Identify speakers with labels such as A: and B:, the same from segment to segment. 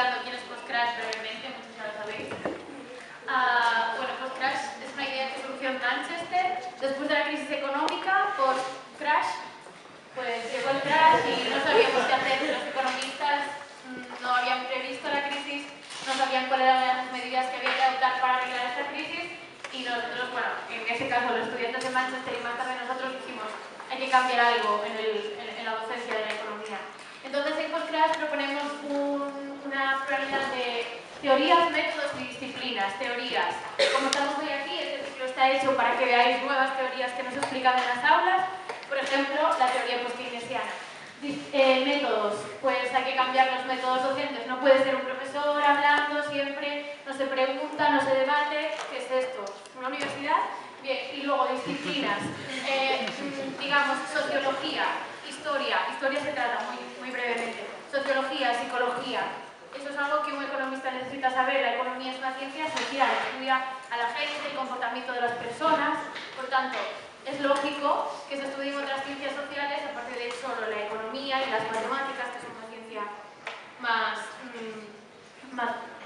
A: explicando quién es Post-Crash brevemente, muchos ya lo sabéis. Bueno, Post-Crash es una idea que surgió en Manchester después de la crisis económica. Post-Crash, pues llegó el crash y no sabíamos qué hacer. Los economistas no habían previsto la crisis, no sabían cuáles eran las medidas que había que adoptar para arreglar esta crisis, y nosotros, bueno, en este caso los estudiantes de Manchester y más tarde nosotros dijimos, hay que cambiar algo en la docencia de la economía. Entonces en Post-Crash proponemos una pluralidad de teorías, métodos y disciplinas. Teorías, como estamos hoy aquí, este ciclo está hecho para que veáis nuevas teorías que no se explican en las aulas. Por ejemplo, la teoría post-keynesiana. Métodos, pues hay que cambiar los métodos docentes. No puede ser un profesor hablando siempre, no se pregunta, no se debate. ¿Qué es esto? ¿Una universidad? Bien, y luego disciplinas. Digamos, sociología, historia se trata muy brevemente. Sociología, psicología. Eso es algo que un economista necesita saber. La economía es una ciencia social, estudia a la gente, el comportamiento de las personas. Por tanto, es lógico que se estudien otras ciencias sociales aparte de solo la economía y las matemáticas, que son una ciencia más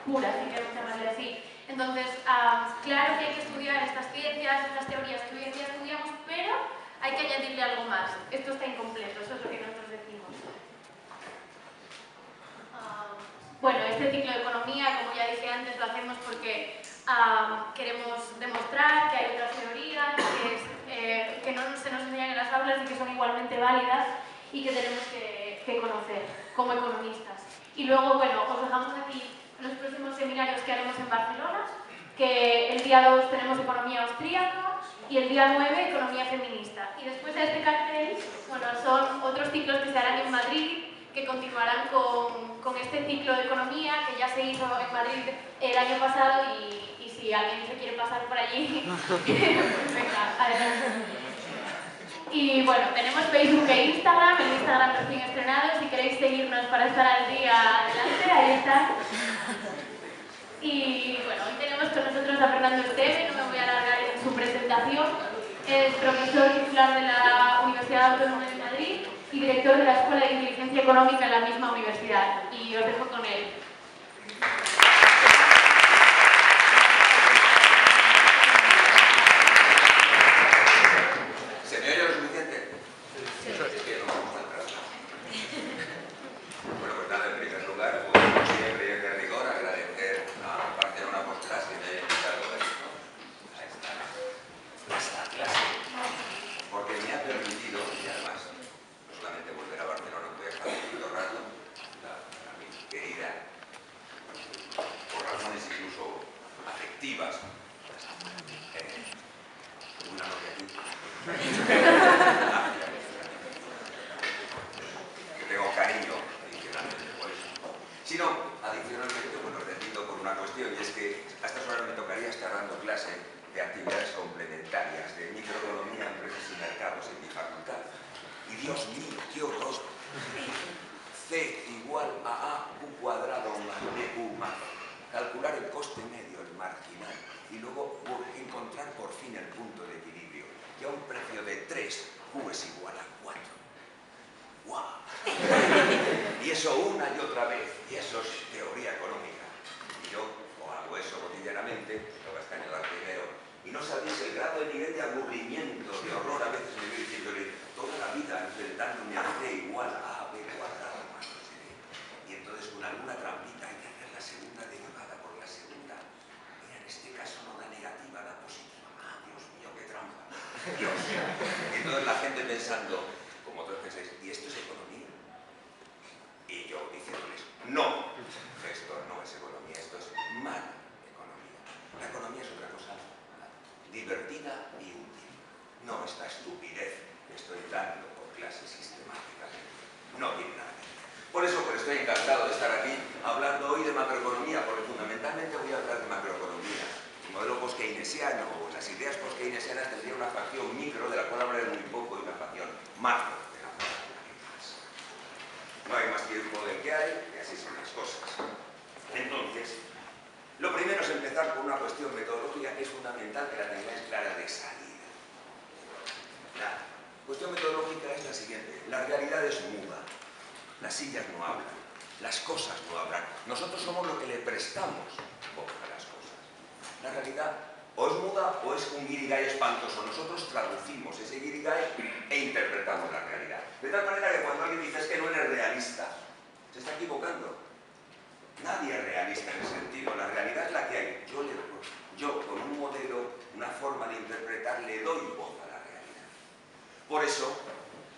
A: pura, si queremos llamarle así. Entonces, claro que hay que estudiar estas ciencias, estas teorías que hoy en día estudiamos, pero hay que añadirle algo más. Esto está incompleto, eso es lo que nosotros decimos. Bueno, este ciclo de economía, como ya dije antes, lo hacemos porque queremos demostrar que hay otras teorías que no se nos enseñan en las aulas y que son igualmente válidas y que tenemos que conocer como economistas. Y luego, bueno, os dejamos aquí los próximos seminarios que haremos en Barcelona, que el día 2 tenemos economía austríaca y el día 9 economía feminista. Y después de este cartel, bueno, son otros ciclos que se harán en Madrid, que continuarán con este ciclo de economía que ya se hizo en Madrid el año pasado, y si alguien se quiere pasar por allí, venga, adelante. Y bueno, tenemos Facebook e Instagram, el Instagram recién estrenado, si queréis seguirnos para estar al día, adelante, ahí está. Y bueno, hoy tenemos con nosotros a Fernando Esteve, no me voy a alargar en su presentación. Es profesor titular de la Universidad Autónoma de Madrid y director de la Escuela de Inteligencia Económica en la misma universidad. Y os dejo con él.
B: ¿Se me oye lo suficiente? Sí. Es que no vamos a entrar. Bueno, pues nada, en primer lugar, pues siempre es de rigor agradecer a Barcelona Post-Crash que me haya invitado a esta clase, porque me ha permitido, y además, no solamente volver a Barcelona, voy a estar un poquito rato, a mi querida, por razones incluso afectivas, una novia aquí, que tengo cariño adicionalmente por eso, sino adicionalmente, bueno, repito por una cuestión, y es que a estas horas me tocaría estar dando clase de actividades complementarias de microeconomía, empresas y mercados en mi facultad. Y Dios mío, qué horror. C igual a Q cuadrado más BQ más. Calcular el coste medio, el marginal, y luego encontrar por fin el punto de equilibrio. Y a un precio de 3, Q es igual a 4. ¡Guau! Y eso una y otra vez, y eso es teoría económica. Y yo hago eso cotidianamente, lo Castaño da primero, y no sabéis el grado de nivel de aburrimiento, de horror, a veces me voy diciéndole toda la vida enfrentándome a C igual a B cuadrado más no sé qué. Y entonces con alguna trampita hay que hacer la segunda derivada por la segunda. Mira, en este caso no da negativa, da positiva. ¡Ah, Dios mío, qué trampa! Dios. Y entonces la gente pensando, como todos pensáis, ¿y esto es economía? Y yo diciéndoles, no, esto no es economía, esto es mala economía. La economía es otra cosa divertida y útil. No esta estupidez que estoy dando por clases sistemáticamente. No tiene nada que ver. Por eso pues estoy encantado de estar aquí hablando hoy de macroeconomía, porque fundamentalmente voy a hablar de macroeconomía. El modelo post-keynesiano o las ideas post-keynesianas tendrían una facción micro, de la cual hablaré muy poco, y una facción macro, de la cual hablaré más. No hay más tiempo del que hay, y así son las cosas. Entonces, lo primero es empezar por una cuestión metodológica que es fundamental que la tengáis clara de salida. La cuestión metodológica es la siguiente. La realidad es muda. Las sillas no hablan. Las cosas no hablan. Nosotros somos lo que le prestamos voz a las cosas. La realidad o es muda o es un guirigay espantoso. Nosotros traducimos ese guirigay e interpretamos la realidad. De tal manera que cuando alguien dice es que no eres realista, se está equivocando. Nadie es realista en ese sentido. La realidad es la que hay. Yo con un modelo, una forma de interpretar, le doy voz a la realidad. Por eso,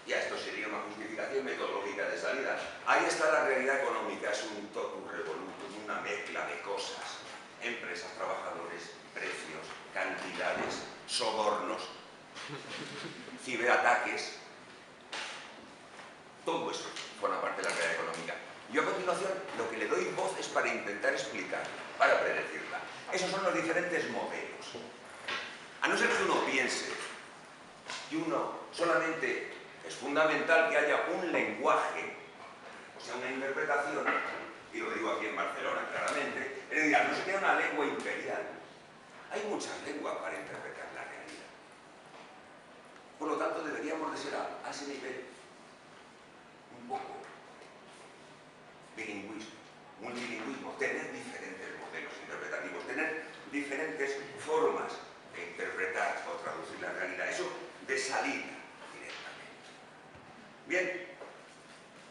B: ya esto sería una justificación metodológica de salida, ahí está la realidad económica, es un totum revolutum, una mezcla de cosas. Empresas, trabajadores, precios, cantidades, sobornos, ciberataques. Todo eso forma parte de la realidad económica. Yo a continuación lo que le doy voz es para intentar explicar, para predecirla. Esos son los diferentes modelos. A no ser que uno piense que uno solamente es fundamental que haya un lenguaje, o sea, una interpretación, y lo digo aquí en Barcelona claramente, es decir, no se queda una lengua imperial. Hay muchas lenguas para interpretar la realidad. Por lo tanto, deberíamos de ser a ese nivel un poco bilingüismo, multilingüismo, tener diferentes modelos interpretativos, tener diferentes formas de interpretar o traducir la realidad. Eso de salida directamente. Bien,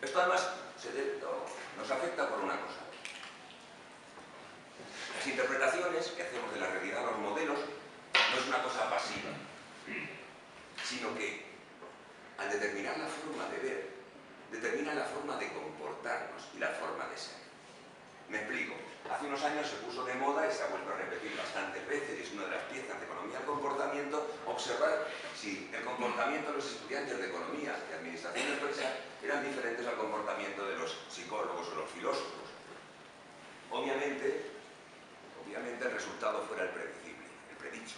B: esto además nos afecta por una cosa. Las interpretaciones que hacemos de la realidad, los modelos, no es una cosa pasiva, sino que al determinar la forma de ver, determina la forma de comportarnos y la forma de ser. Me explico. Hace unos años se puso de moda y se ha vuelto a repetir bastantes veces, y es una de las piezas de economía del comportamiento, observar si el comportamiento de los estudiantes de economía, de administración de empresas, eran diferentes al comportamiento de los psicólogos o los filósofos. Obviamente el resultado fuera el predecible, el predicho.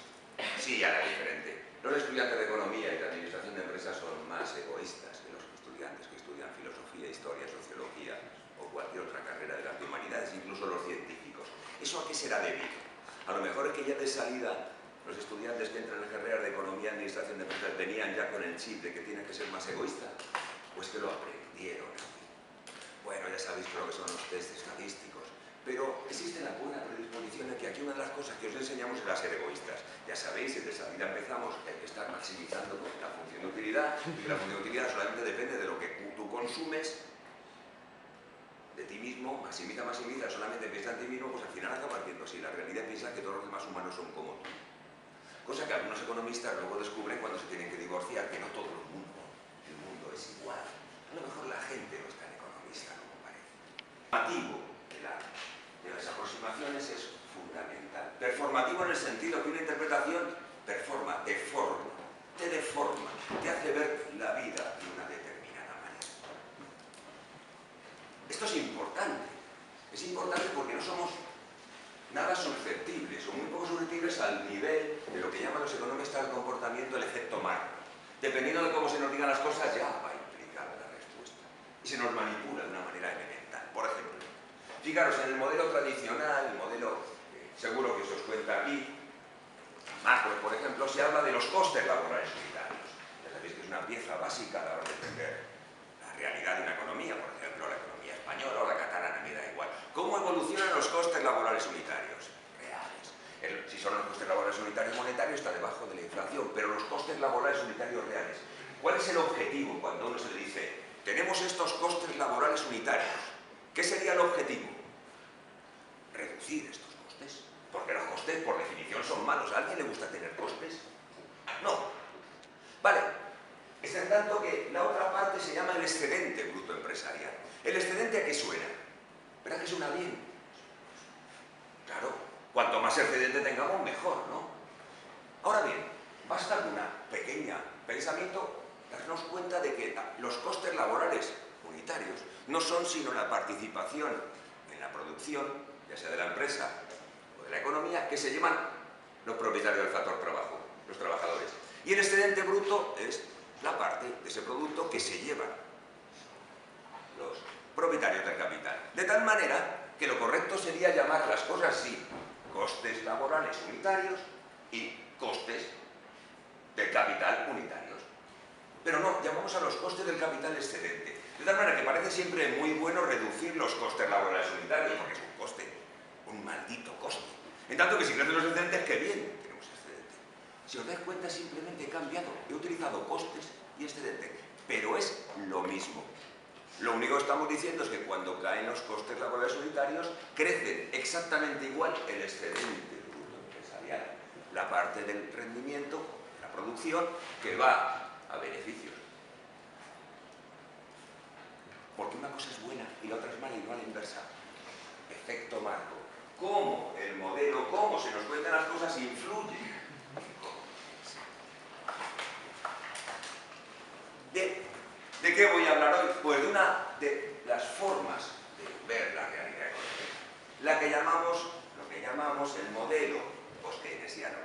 B: Sí, ya era diferente. Los estudiantes de economía y de administración de empresas son más egoístas que los estudiantes que estudian filosofía, historia, sociología o cualquier otra carrera de las humanidades, incluso los científicos. ¿Eso a qué será debido? A lo mejor es que ya de salida los estudiantes que entran en carreras de economía y administración de empresas venían ya con el chip de que tienen que ser más egoístas, pues que lo aprendieron aquí. Bueno, ya sabéis lo que son los test estadísticos, pero existe la buena predisposición a que aquí una de las cosas que os enseñamos es a ser egoístas. Ya sabéis, desde salida empezamos que hay que estar maximizando la función de utilidad, y que la función de utilidad solamente depende de lo que tú consumes, de ti mismo, maximiza, solamente piensa en ti mismo, pues al final acaba viendo así. La realidad piensa que todos los demás humanos son como tú. Cosa que algunos economistas luego descubren cuando se tienen que divorciar, que no todo el mundo es igual. A lo mejor la gente no es tan economista como parece. El motivo de las aproximaciones es fundamental. Performativo en el sentido que una interpretación deforma, te deforma, te hace ver la vida de una determinada manera. Esto es importante porque no somos nada susceptibles o muy poco susceptibles al nivel de lo que llaman los economistas del comportamiento el efecto Marco. Dependiendo de cómo se nos digan las cosas ya va a implicar la respuesta y se nos manipula de una manera elemental. Por ejemplo, fijaros, en el modelo tradicional, el modelo seguro que se os cuenta aquí, macro, por ejemplo, se habla de los costes laborales unitarios. Ya sabéis que es una pieza básica a la hora de entender la realidad de una economía, por ejemplo, la economía española o la catalana, me da igual. ¿Cómo evolucionan los costes laborales unitarios? Reales. Si son los costes laborales unitarios monetarios, está debajo de la inflación, pero los costes laborales unitarios reales. ¿Cuál es el objetivo cuando a uno se le dice, tenemos estos costes laborales unitarios? ¿Qué sería el objetivo? Reducir estos costes. Porque los costes, por definición, son malos. ¿A alguien le gusta tener costes? No. Vale. Es en tanto que la otra parte se llama el excedente bruto empresarial. ¿El excedente a qué suena? ¿Verdad que suena bien? Claro. Cuanto más excedente tengamos, mejor, ¿no? Ahora bien, basta con un pequeño pensamiento darnos cuenta de que los costes laborales unitarios no son sino la participación en la producción, ya sea de la empresa o de la economía, que se llevan los propietarios del factor trabajo, los trabajadores. Y el excedente bruto es la parte de ese producto que se llevan los propietarios del capital. De tal manera que lo correcto sería llamar las cosas así: costes laborales unitarios y costes del capital unitarios. Pero no, llamamos a los costes del capital excedente. De tal manera que parece siempre muy bueno reducir los costes laborales unitarios, porque es un coste, un maldito coste. En tanto que si crecen los excedentes, ¡qué bien! Tenemos excedente. Si os dais cuenta, simplemente he cambiado, he utilizado costes y excedente, pero es lo mismo. Lo único que estamos diciendo es que cuando caen los costes laborales unitarios, crece exactamente igual el excedente bruto empresarial, la parte del rendimiento, la producción, que va a beneficios. Porque una cosa es buena y la otra es mala y no a la inversa. Efecto marco. Cómo el modelo, cómo se nos cuentan las cosas influye en cómo piensa. ¿De qué voy a hablar hoy? Pues de una de las formas de ver la realidad económica. La que llamamos, lo que llamamos el modelo post-keynesiano.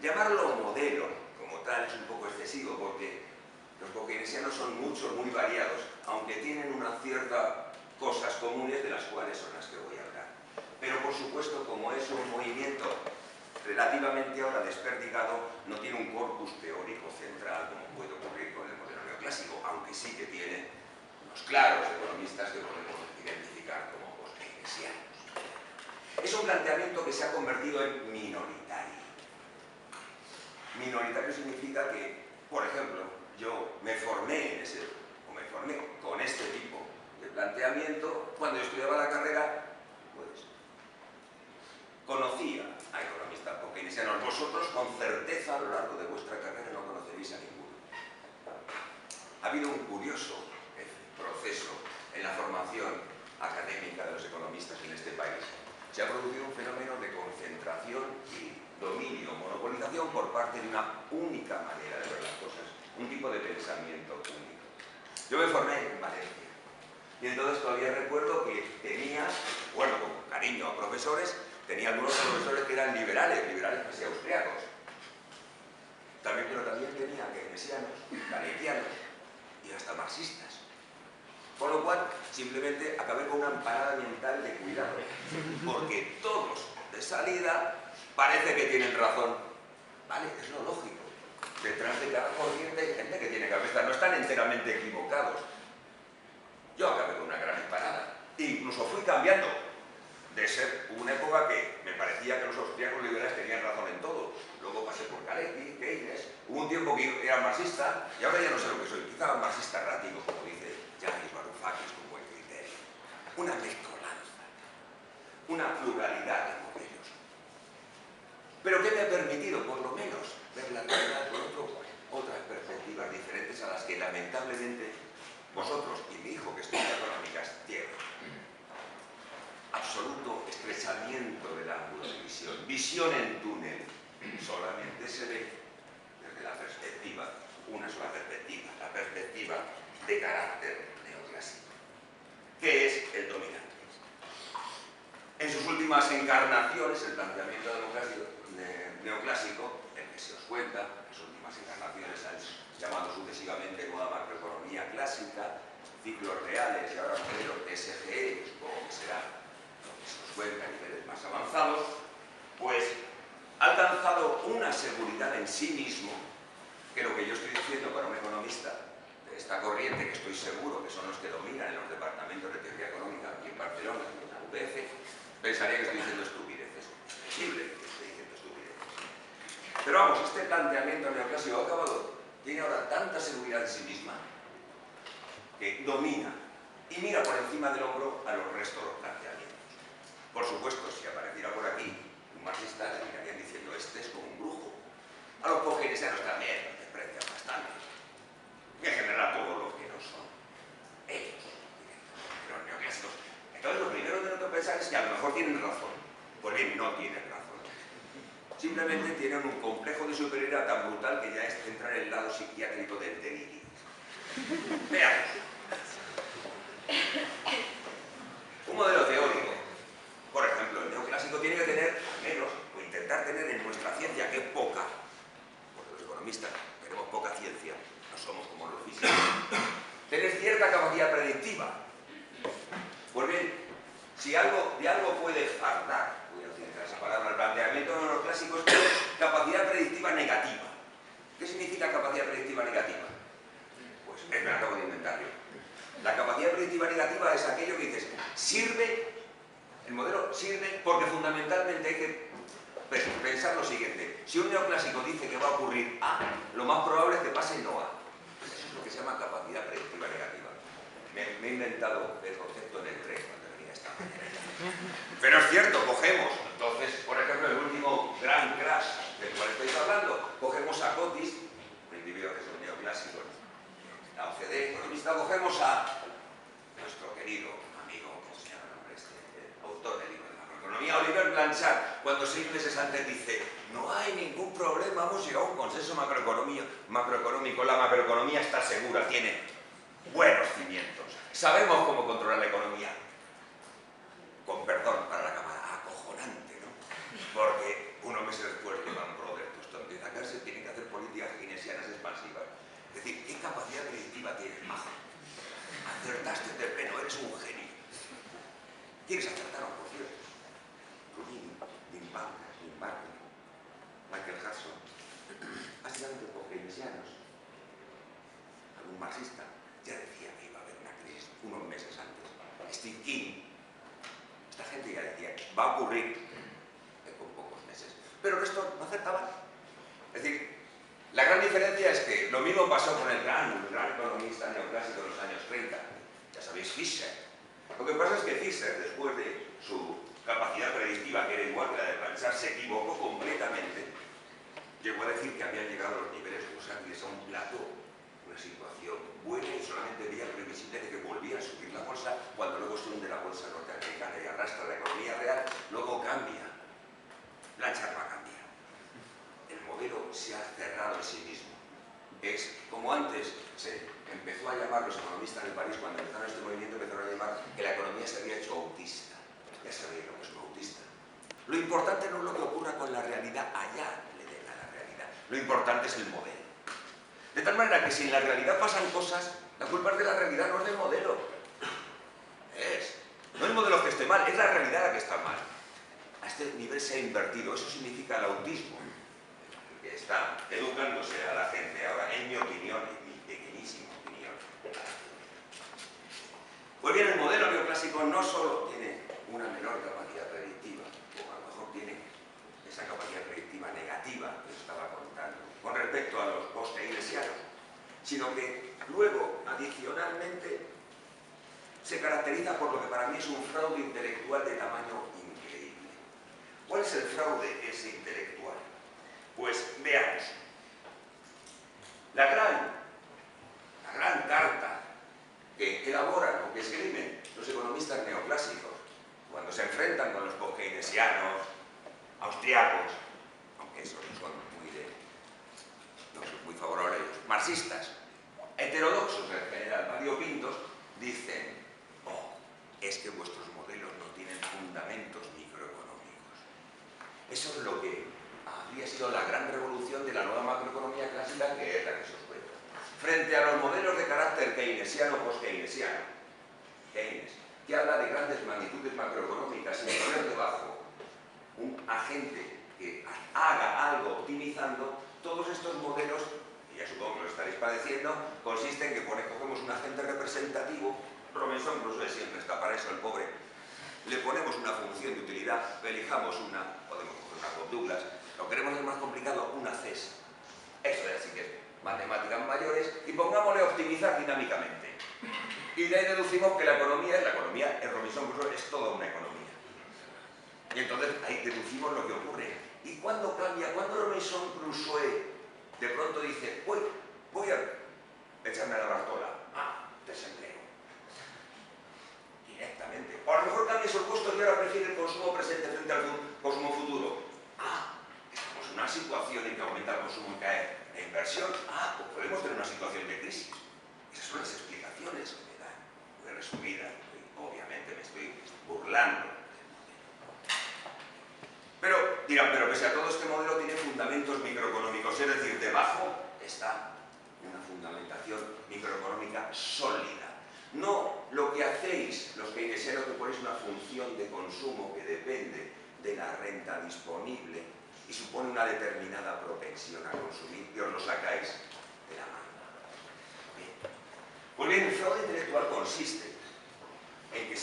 B: Llamarlo modelo como tal es un poco excesivo porque los post-keynesianos son muchos, muy variados, aunque tienen unas ciertas cosas comunes de las cuales son las que voy a hablar. Pero por supuesto, como es un movimiento relativamente ahora desperdigado, no tiene un corpus teórico central como puede ocurrir con el modelo neoclásico, aunque sí que tiene unos claros economistas que podemos identificar como post-keynesianos. Es un planteamiento que se ha convertido en minoritario. Minoritario significa que, por ejemplo, yo me formé con este tipo de planteamiento cuando yo estudiaba la carrera, pues conocía a economistas post-keynesianos. Vosotros con certeza a lo largo de vuestra carrera no conoceréis a ninguno. Ha habido un curioso proceso en la formación académica de los economistas en este país. Se ha producido un fenómeno de concentración y dominio, monopolización por parte de una única manera de ver las cosas, un tipo de pensamiento único. Yo me formé en Valencia y entonces todavía recuerdo que tenía, bueno, con cariño a profesores, tenía algunos profesores que eran liberales casi austriacos. Pero también tenía keynesianos, kantianos y hasta marxistas. Con lo cual, simplemente acabé con una empanada mental de cuidado, porque todos de salida parece que tienen razón. Vale, es lo lógico. Detrás de cada corriente hay gente que tiene cabeza, no están enteramente equivocados. Yo acabé con una gran empanada. Incluso fui cambiando de ser una época que me parecía que los austríacos liberales tenían razón en todo. Luego pasé por Kalecki, Keynes, hubo un tiempo que era marxista y ahora ya no sé lo que soy, quizá marxista errático, como dice Yanis Varoufakis con buen criterio. Una mezcolanza, una pluralidad de modelos. Pero ¿qué me ha permitido, por lo menos, ver la realidad con otras perspectivas diferentes a las que lamentablemente vosotros y mi hijo que estudia económicas tienen? Absoluto estrechamiento del ángulo de visión. Visión en túnel. Solamente se ve desde la perspectiva, una sola perspectiva, la perspectiva de carácter neoclásico, que es el dominante. En sus últimas encarnaciones, el planteamiento neoclásico, el que se os cuenta, en sus últimas encarnaciones han llamado sucesivamente nueva macroeconomía clásica, ciclos reales y ahora modelos SGE, supongo que será lo que se os cuenta a niveles más avanzados, pues ha alcanzado una seguridad en sí mismo, que lo que yo estoy diciendo para un economista de esta corriente, que estoy seguro que son los que dominan en los departamentos de teoría económica aquí en Barcelona, en la UPF, pensaría que estoy diciendo estupideces. Es posible que estoy diciendo estupideces. Pero vamos, este planteamiento neoclásico ha acabado, tiene ahora tanta seguridad en sí misma que domina y mira por encima del hombro a los restos de los planteamientos. Por supuesto, si apareciera por aquí un marxista, le mirarían diciendo, este es como un brujo. A los post-keynesianos también los desprecian bastante. Y en general a todos los que no son ellos, los neoclásicos. Entonces, lo primero que tengo que pensar es que a lo mejor tienen razón. Pues bien, no tienen razón. Simplemente tienen un complejo de superioridad tan brutal que ya es entrar en el lado psiquiátrico del delirio. Veamos. Un modelo teórico. Por ejemplo, el neoclásico tiene que tener, al menos, o intentar tener en nuestra ciencia, que es poca, porque los economistas tenemos poca ciencia, no somos como los físicos, tener cierta capacidad predictiva. Pues bien, si de algo puede fardar, voy a utilizar esa palabra, el planteamiento neoclásico es tener capacidad predictiva negativa. ¿Qué significa capacidad predictiva negativa? Pues me acabo de inventar yo. La capacidad predictiva negativa es aquello que dices, sirve, el modelo sirve porque fundamentalmente hay que pensar lo siguiente. Si un neoclásico dice que va a ocurrir A, lo más probable es que pase no A. Eso es lo que se llama capacidad predictiva negativa. Me he inventado el concepto en el tren cuando venía esta mañana. Pero es cierto, cogemos, entonces, por ejemplo, el último gran crash del cual estáis hablando, cogemos a Cotis, un individuo que es un neoclásico, la OCDE economista, cogemos a nuestro querido amigo, ¿cómo se llama el nombre este? El autor del libro de macroeconomía, Oliver Blanchard, cuando 6 meses antes dice, no hay ningún problema, hemos llegado a un consenso macroeconómico, la macroeconomía está segura, tiene buenos cimientos, sabemos cómo controlar la economía. Con perdón para la cámara, acojonante, ¿no? Porque unos meses después Lehman Brothers, donde se tienen que hacer políticas keynesianas expansivas. Es decir, ¿qué capacidad predictiva tienes, majo? Acertaste de pleno, eres un genio. ¿Quieres acertar, por cierto? Rubin, Michael Hudson, básicamente por keynesianos, algún marxista, ya decía que iba a haber una crisis unos meses antes. Steve King, esta gente ya decía, va a ocurrir con pocos meses. Pero el resto no acertaban. Es decir, la gran diferencia es que lo mismo pasó con el gran economista neoclásico de los años 30. Ya sabéis, Fisher. Lo que pasa es que Fisher, después de su capacidad predictiva, que era igual que la de Blanchard, se equivocó completamente. Llegó a decir que habían llegado los niveles bursátiles a un plató, una situación buena, y solamente veía previsible de que volvía a subir la bolsa cuando luego se hunde la bolsa norteamericana y arrastra la economía real, luego cambia. Blanchard va a cambiar. El modelo se ha cerrado en sí mismo. Es como antes se empezó a llamar, los economistas en París, cuando empezaron este movimiento, empezaron a llamar que la economía se había hecho autista. Ya sabéis lo que es un autista. Lo importante no es lo que ocurra con la realidad, allá le den a la realidad. Lo importante es el modelo. De tal manera que si en la realidad pasan cosas, la culpa es de la realidad, no es del modelo. No es el modelo que esté mal, es la realidad la que está mal. A este nivel se ha invertido, eso significa el autismo, que está educándose a la gente ahora, en mi opinión, en mi pequeñísima opinión. Pues bien, el modelo neoclásico no solo tiene una menor capacidad predictiva, o a lo mejor tiene esa capacidad predictiva negativa que os estaba contando, con respecto a los post-keynesianos, sino que luego, adicionalmente, se caracteriza por lo que para mí es un fraude intelectual de tamaño increíble. ¿Cuál es el fraude ese intelectual? Pues veamos. La gran carta que elaboran o que escriben los economistas neoclásicos cuando se enfrentan con los post-keynesianos, austriacos, aunque esos no son muy favorables, los marxistas, heterodoxos en general, variopintos, dicen, es que vuestros modelos no tienen fundamentos microeconómicos. Eso es lo que habría sido la gran revolución de la nueva macroeconomía clásica, que es la que se os cuento. Frente a los modelos de carácter keynesiano o post-keynesiano, Keynes, que habla de grandes magnitudes macroeconómicas sin poner debajo un agente que haga algo optimizando, todos estos modelos, y ya supongo que lo estaréis padeciendo, consisten en que cogemos un agente representativo. Robinson Crusoe siempre está para eso, el pobre. Le ponemos una función de utilidad, elijamos una, podemos coger una con Douglas, lo queremos es más complicado, una CES. Eso es así que es matemáticas mayores, y pongámosle optimizar dinámicamente. Y de ahí deducimos que la economía en Robinson Crusoe es toda una economía. Y entonces ahí deducimos lo que ocurre. ¿Y cuándo cambia? ¿Cuándo Robinson Crusoe de pronto dice, voy a echarme a la Bartola? Desempleo. Directamente. O a lo mejor cambia sus puestos y ahora prefiere el consumo presente frente al consumo futuro. Estamos en una situación en que aumenta el consumo y cae la inversión. Pues podemos tener una situación de crisis. Esas son las explicaciones que me dan. Muy resumida, obviamente me estoy burlando del modelo. Pero dirán, pero pese a todo, este modelo tiene fundamentos microeconómicos, es decir, debajo está una fundamentación microeconómica sólida. No lo que hacéis los keynesianos, que ponéis una función de consumo que depende de la renta disponible y supone una determinada propensión a consumir, y os lo sacáis de la mano. Bien. Pues bien, el fraude intelectual consiste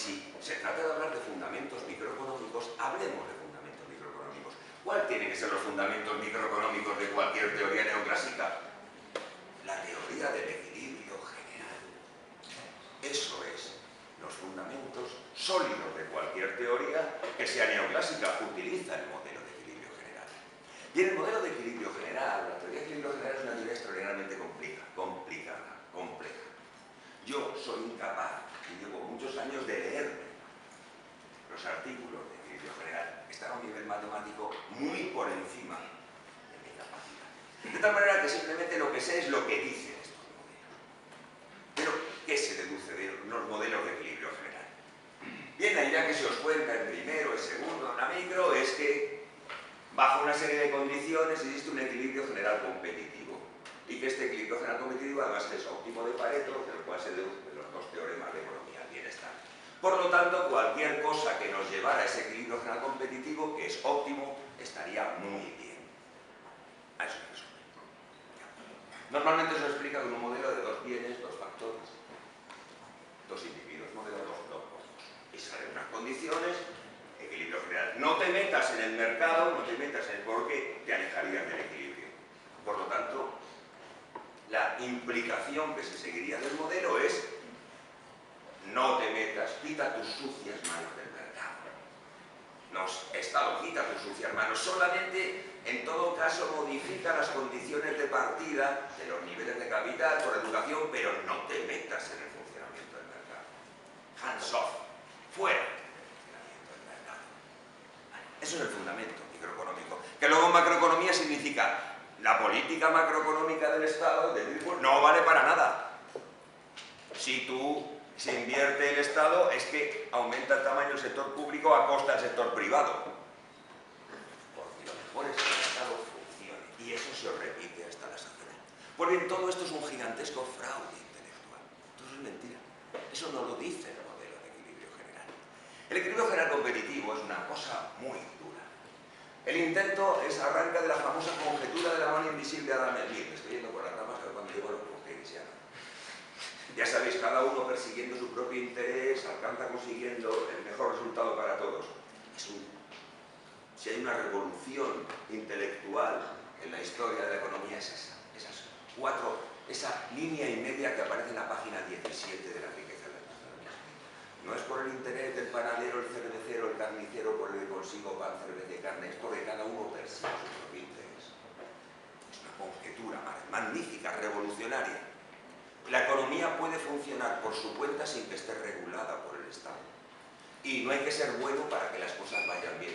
B: si se trata de hablar de fundamentos microeconómicos, hablemos de fundamentos microeconómicos. ¿Cuál tienen que ser los fundamentos microeconómicos de cualquier teoría neoclásica? La teoría del equilibrio general. Eso es, los fundamentos sólidos de cualquier teoría que sea neoclásica utiliza el modelo de equilibrio general. Y en el modelo de equilibrio general, la teoría de equilibrio general es una teoría extraordinariamente compleja. Yo soy incapaz, y llevo muchos años de leerme los artículos de equilibrio general, están a un nivel matemático muy por encima de mi capacidad. De tal manera que simplemente lo que sé es lo que dicen estos modelos. Pero, ¿qué se deduce de los modelos de equilibrio general? Bien, la idea que se os cuenta en primero, en segundo, en la micro, es que bajo una serie de condiciones existe un equilibrio general competitivo. Y que este equilibrio general competitivo además es óptimo de Pareto, del cual se deducen los dos teoremas de economía del bienestar. Por lo tanto, cualquier cosa que nos llevara a ese equilibrio general competitivo, que es óptimo, estaría muy bien. A eso me resume. Normalmente se explica con un modelo de dos bienes, dos factores, dos individuos, modelo de dos cosas. Y salen unas condiciones, equilibrio general. No te metas en el mercado, no te metas en el porque te alejarías del equilibrio. Por lo tanto, la implicación que se seguiría del modelo es no te metas, quita tus sucias manos del mercado. Estado, quita tus sucias manos. Solamente, en todo caso, modifica las condiciones de partida de los niveles de capital por educación, pero no te metas en el funcionamiento del mercado. Hands off, fuera del funcionamiento del mercado. Eso es el fundamento microeconómico. Que luego en macroeconomía significa la política macroeconómica del Estado no vale para nada. Si se invierte el Estado, es que aumenta el tamaño del sector público a costa del sector privado. Porque lo mejor es que el Estado funcione. Y eso se repite hasta la saciedad. Pues bien, todo esto es un gigantesco fraude intelectual. Todo eso es mentira. Eso no lo dice el modelo de equilibrio general. El equilibrio general competitivo es una cosa muy dura. El intento arranca de la famosa conjetura de la mano invisible de Adam Smith. Me estoy yendo por las ramas cuando digo lo keynesiano. Ya sabéis, cada uno persiguiendo su propio interés, alcanza consiguiendo el mejor resultado para todos. Si hay una revolución intelectual en la historia de la economía, es esa línea y media que aparece en la página 17 de la riqueza de la economía. No es por el interés del panadero, el cervecero, el carnicero, por el que consigo pan, cerveza y carne, es porque cada uno persigue su propio interés. Es una conjetura magnífica, revolucionaria. La economía puede funcionar por su cuenta sin que esté regulada por el Estado. Y no hay que ser bueno para que las cosas vayan bien.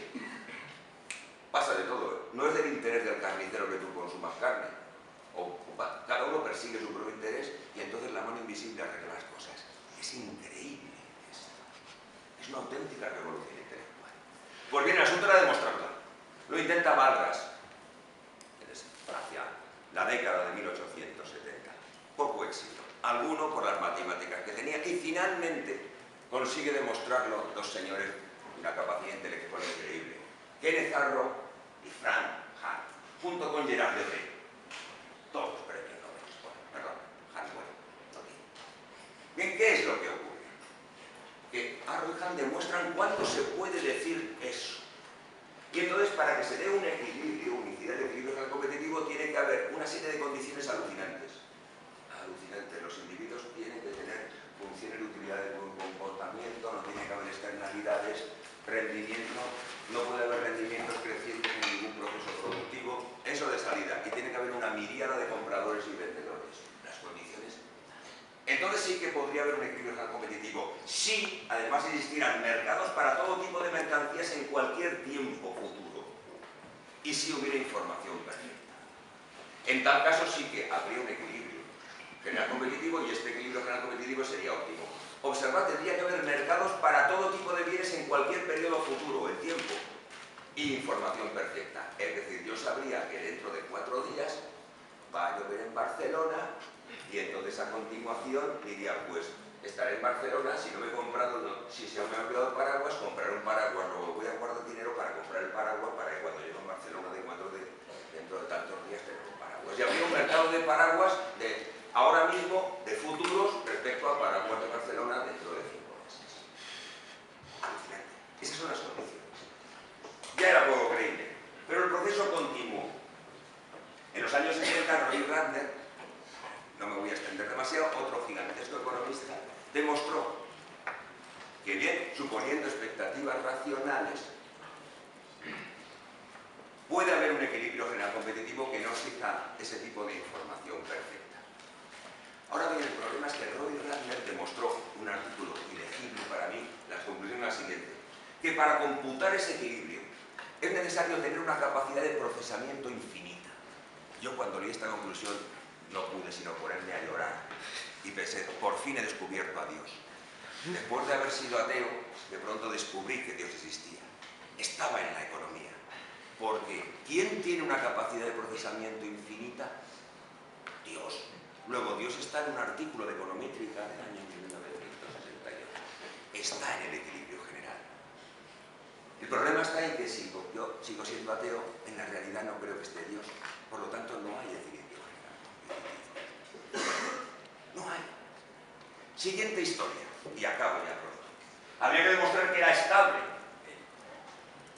B: Pasa de todo. No es del interés del carnicero que tú consumas carne. Cada uno persigue su propio interés y entonces la mano invisible arregla las cosas. Es increíble esto. Es una auténtica revolución intelectual. Pues bien, el asunto era demostrarla. Lo intenta Malthus en Francia, la década de 1870. Poco éxito. Alguno por las matemáticas que tenía y finalmente consigue demostrarlo dos señores de una capacidad intelectual increíble. Kenneth Arrow y Frank Hahn, junto con Gerard Debré. Todos premios Nobel. Perdón, Hahn no tiene. Bien, ¿qué es lo que ocurre? Que Arrow y Hahn demuestran cuánto se puede decir eso. Y entonces, para que se dé un equilibrio, unicidad de equilibrio general competitivo, tiene que haber una serie de condiciones alucinantes. Los individuos tienen que tener funciones de utilidad de buen comportamiento, no tiene que haber externalidades, rendimiento, no puede haber rendimientos crecientes en ningún proceso productivo, eso de salida, y tiene que haber una miríada de compradores y vendedores. Las condiciones. Entonces sí que podría haber un equilibrio general competitivo, si además existieran mercados para todo tipo de mercancías en cualquier tiempo futuro, y si hubiera información perfecta. En tal caso sí que habría un equilibrio general competitivo y este equilibrio general competitivo sería óptimo. Observad, tendría que haber mercados para todo tipo de bienes en cualquier periodo futuro, el tiempo, y información perfecta. Es decir, yo sabría que dentro de 4 días va a llover en Barcelona y entonces a continuación diría, pues estaré en Barcelona, si no me he comprado, si se me ha olvidado paraguas, compraré un paraguas, luego voy a guardar dinero para comprar el paraguas para que cuando llegue a Barcelona dentro de tantos días tener un paraguas. Y habría un mercado de paraguas ahora mismo de futuros respecto a paraguas de Barcelona dentro de 5 meses. Masia, otro gigantesco economista, demostró que bien, suponiendo expectativas racionales, puede haber un equilibrio general competitivo que no exija ese tipo de información perfecta. Ahora bien, el problema es que Roy Ratner demostró, un artículo ilegible para mí, la conclusión es la siguiente, que para computar ese equilibrio es necesario tener una capacidad de procesamiento infinita. Yo cuando leí esta conclusión no pude sino ponerme a llorar y pensé, por fin he descubierto a Dios. Después de haber sido ateo, de pronto descubrí que Dios existía. Estaba en la economía. Porque ¿quién tiene una capacidad de procesamiento infinita? Dios. Luego, Dios está en un artículo de econométrica del año 1968. Está en el equilibrio general. El problema está en que si yo sigo siendo ateo, en la realidad no creo que esté Dios. Por lo tanto, no hay equilibrio general. No hay. Siguiente historia. Y acabo ya pronto. Habría que demostrar que era estable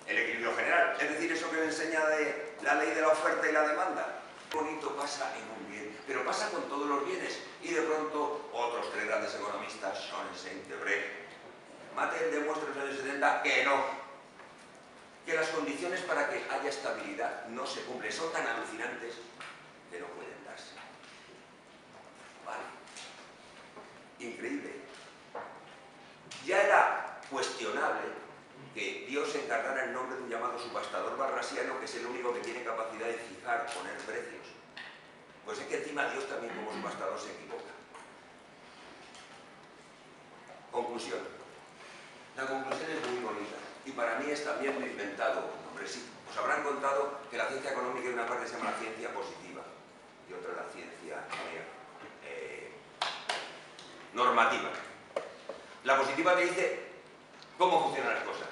B: el equilibrio general. Es decir, eso que me enseña de la ley de la oferta y la demanda. Bonito pasa en un bien, pero pasa con todos los bienes. Y de pronto, otros tres grandes economistas, Schoenstein, Debré, Mattel demuestra en los años 70 que no. Que las condiciones para que haya estabilidad no se cumplen. Son tan alucinantes que no pueden darse. Vale. Increíble. Ya era cuestionable que Dios encarnara el nombre de un llamado subastador barrasiano, que es el único que tiene capacidad de fijar, poner precios. Pues es que encima Dios también como subastador se equivoca. Conclusión. La conclusión es muy bonita y para mí es también muy inventado. Hombre, sí, os habrán contado que la ciencia económica hay una parte que se llama la ciencia positiva y otra la ciencia normativa. La positiva te dice cómo funcionan las cosas.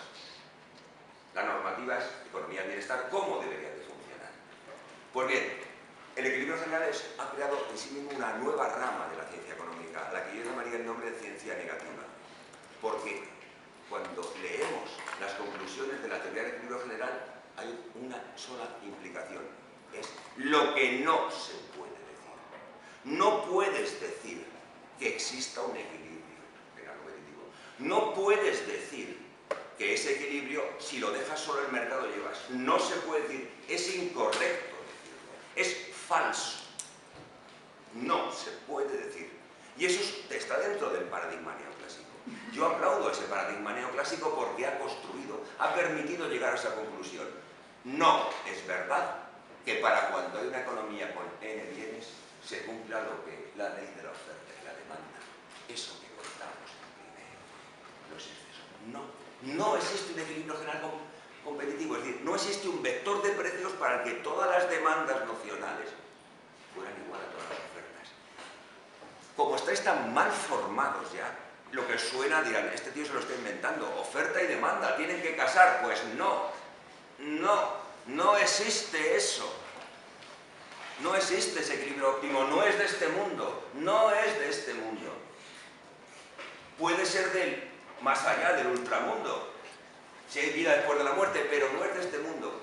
B: La normativa es economía del bienestar, cómo deberían de funcionar. Pues bien, el equilibrio general ha creado en sí mismo una nueva rama de la ciencia económica, a la que yo llamaría el nombre de ciencia negativa. Porque cuando leemos las conclusiones de la teoría del equilibrio general, hay una sola implicación. Es lo que no se puede decir. No puedes decir que exista un equilibrio general competitivo. No puedes decir que ese equilibrio, si lo dejas solo el mercado, llevas. No se puede decir, es incorrecto decirlo, es falso. No se puede decir. Y eso está dentro del paradigma neoclásico. Yo aplaudo ese paradigma neoclásico porque ha construido, ha permitido llegar a esa conclusión. No es verdad que para cuando hay una economía con N bienes, se cumpla lo que la ley de la oferta y la demanda. Eso que contamos primero. No es eso. No existe un equilibrio general competitivo. Es decir, no existe un vector de precios para el que todas las demandas nocionales fueran igual a todas las ofertas. Como estáis tan mal formados ya, lo que suena dirán, este tío se lo está inventando, oferta y demanda, tienen que casar. Pues no existe eso. No existe ese equilibrio óptimo, no es de este mundo, no es de este mundo. Puede ser del más allá, del ultramundo, si hay vida después de la muerte, pero no es de este mundo.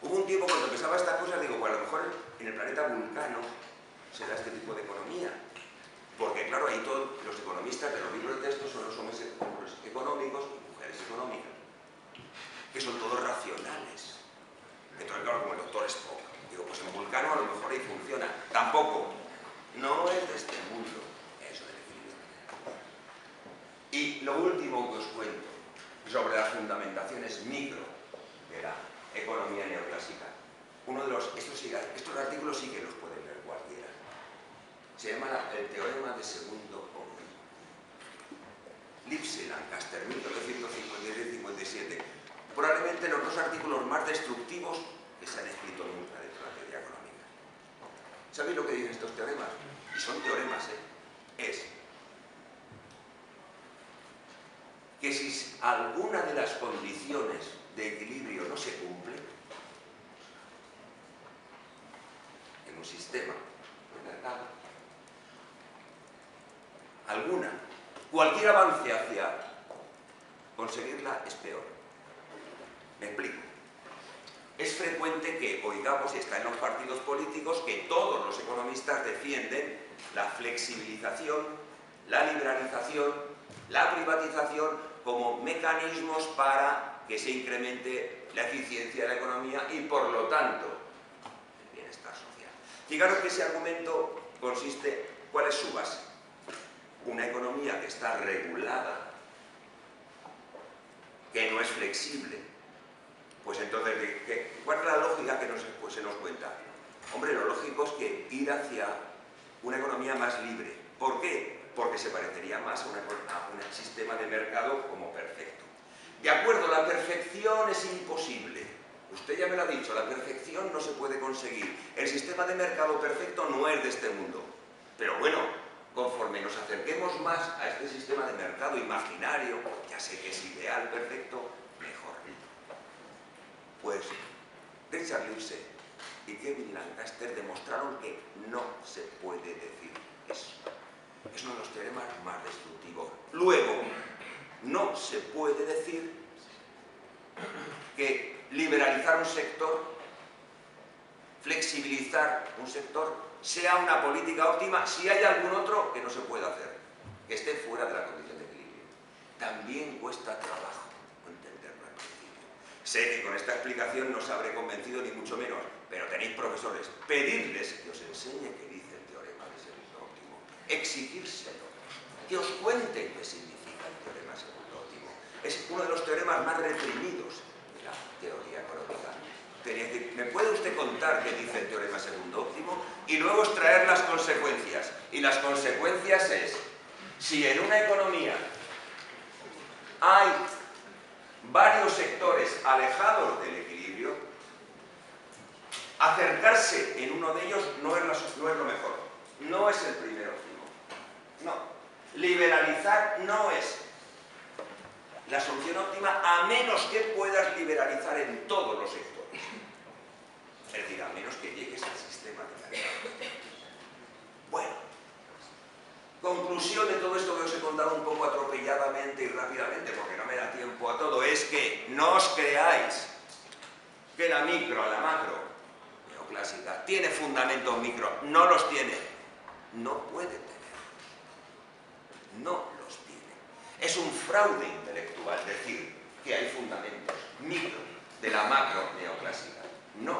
B: Hubo un tiempo cuando pensaba estas cosas, digo, pues a lo mejor en el planeta Vulcano se da este tipo de economía. Porque claro, ahí todos los economistas de los libros de texto son los hombres económicos y mujeres económicas, que son todos racionales. Entonces claro, como el doctor Spock, digo, pues en Vulcano a lo mejor ahí funciona. Tampoco. No es de este mundo eso del equilibrio general. Y lo último que os cuento sobre las fundamentaciones micro de la economía neoclásica. Estos artículos sí que los puede leer cualquiera. Se llama el teorema de segundo orden. Lipse, Lancaster, 1956-57. Probablemente los dos artículos más destructivos que se han escrito nunca dentro de la teoría económica. ¿Sabéis lo que dicen estos teoremas? Y son teoremas, es que si alguna de las condiciones de equilibrio no se cumple en un sistema de mercado, cualquier avance hacia conseguirla es peor. Me explico. es frecuente que oigamos, y está en los partidos políticos, que todos los economistas defienden la flexibilización, la liberalización, la privatización como mecanismos para que se incremente la eficiencia de la economía y, por lo tanto, el bienestar social. Fijaros que ese argumento consiste, ¿cuál es su base? Una economía que está regulada, que no es flexible. Pues entonces, ¿cuál es la lógica que se nos cuenta? Hombre, lo lógico es que ir hacia una economía más libre. ¿Por qué? Porque se parecería más a un sistema de mercado como perfecto. De acuerdo, la perfección es imposible. Usted ya me lo ha dicho, la perfección no se puede conseguir. El sistema de mercado perfecto no es de este mundo. Pero bueno, conforme nos acerquemos más a este sistema de mercado imaginario, ya sé que es ideal, perfecto, mejor. Pues Richard Lipset y Kevin Lancaster demostraron que no se puede decir eso. Es uno de los teoremas más destructivos. Luego, no se puede decir que liberalizar un sector, flexibilizar un sector, sea una política óptima si hay algún otro que no se pueda hacer, que esté fuera de la condición de equilibrio. También cuesta trabajo entenderlo al principio. Sé que con esta explicación no os habré convencido ni mucho menos, pero tenéis profesores, pedirles que os enseñe qué dice el teorema de segundo óptimo, exigírselo, que os cuenten qué significa el teorema segundo óptimo. Es uno de los teoremas más reprimidos de la teoría económica. ¿Me puede usted contar qué dice el teorema segundo óptimo? Y luego extraer las consecuencias. Y las consecuencias es, si en una economía hay varios sectores alejados del equilibrio, acercarse en uno de ellos no es lo mejor. No es el primer óptimo. No. Liberalizar no es la solución óptima, a menos que puedas liberalizar en todos los sectores. Es decir, a menos que llegues al sistema de mercado. Bueno, conclusión de todo esto que os he contado un poco atropelladamente y rápidamente, porque no me da tiempo a todo, es que no os creáis que la macro neoclásica tiene fundamentos micro. No los tiene. No puede tener. No los tiene. Es un fraude intelectual decir que hay fundamentos micro de la macro neoclásica. No